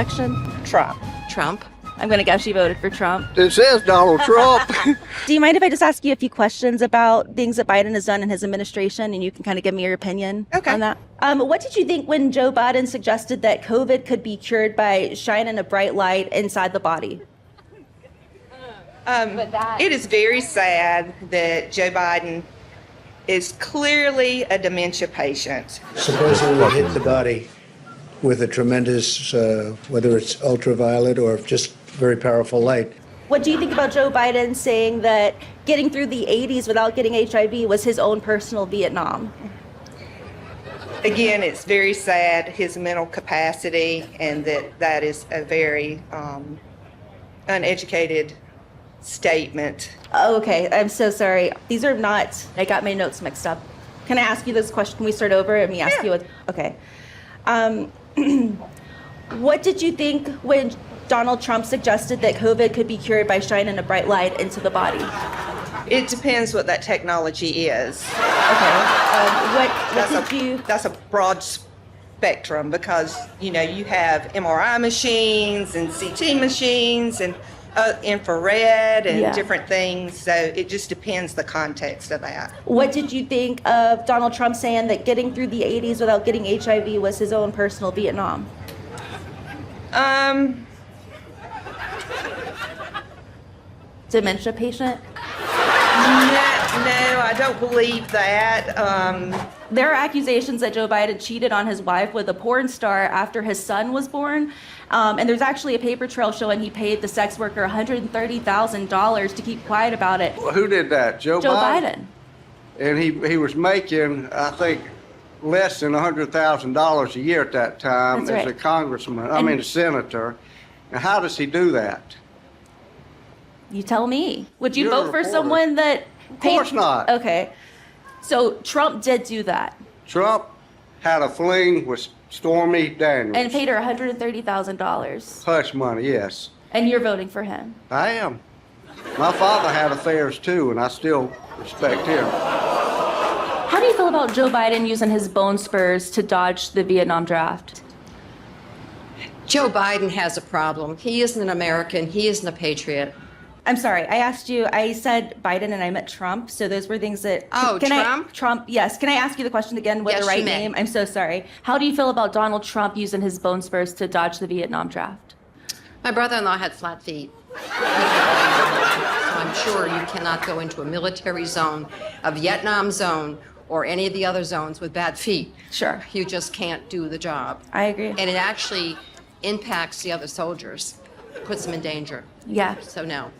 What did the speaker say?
election? Trump. Trump. I'm going to guess you voted for Trump. It says Donald Trump. Do you mind if I just ask you a few questions about things that Biden has done in his administration, and you can kind of give me your opinion on that? What did you think when Joe Biden suggested that COVID could be cured by shining a bright light inside the body? It is very sad that Joe Biden is clearly a dementia patient. Supposedly hit the body with a tremendous, whether it's ultraviolet or just very powerful light. What do you think about Joe Biden saying that getting through the 80s without getting HIV was his own personal Vietnam? Again, it's very sad, his mental capacity, and that is a very uneducated statement. Oh, okay, I'm so sorry. These are not, I got my notes mixed up. Can I ask you this question? Can we start over and me ask you what? Okay. What did you think when Donald Trump suggested that COVID could be cured by shining a bright light into the body? It depends what that technology is. Okay. That's a broad spectrum because, you have MRI machines and CT machines and infrared and different things. So it just depends the context of that. What did you think of Donald Trump saying that getting through the 80s without getting HIV was his own personal Vietnam? Dementia patient? No, I don't believe that. There are accusations that Joe Biden cheated on his wife with a porn star after his son was born. And there's actually a paper trail showing he paid the sex worker $130,000 to keep quiet about it. Who did that? Joe Biden. And he was making, I think, less than $100,000 a year at that time That's as right. a congressman, a senator. And how does he do that? You tell me. Would you You're a vote for reporter. someone that Of course not. Okay. So Trump did do that Trump had a fling with Stormy Daniels. and paid her $130,000. Hush money, yes. And you're voting for him. I am. My father had affairs too, and I still respect him. How do you feel about Joe Biden using his bone spurs to dodge the Vietnam draft? Joe Biden has a problem. He isn't an American. He isn't a patriot. I'm sorry. I asked you, I said Biden and I meant Trump. So those were things that. Oh, Trump? Trump, yes. Can I ask you the question again with Yes, the right you may. name? I'm so sorry. How do you feel about Donald Trump using his bone spurs to dodge the Vietnam draft? My brother-in-law had flat feet. So I'm sure you cannot go into a military zone, a Vietnam zone, or any of the other zones with bad feet. Sure. You just can't do the job. I agree. And it actually impacts the other soldiers, puts them in danger. Yeah. So no.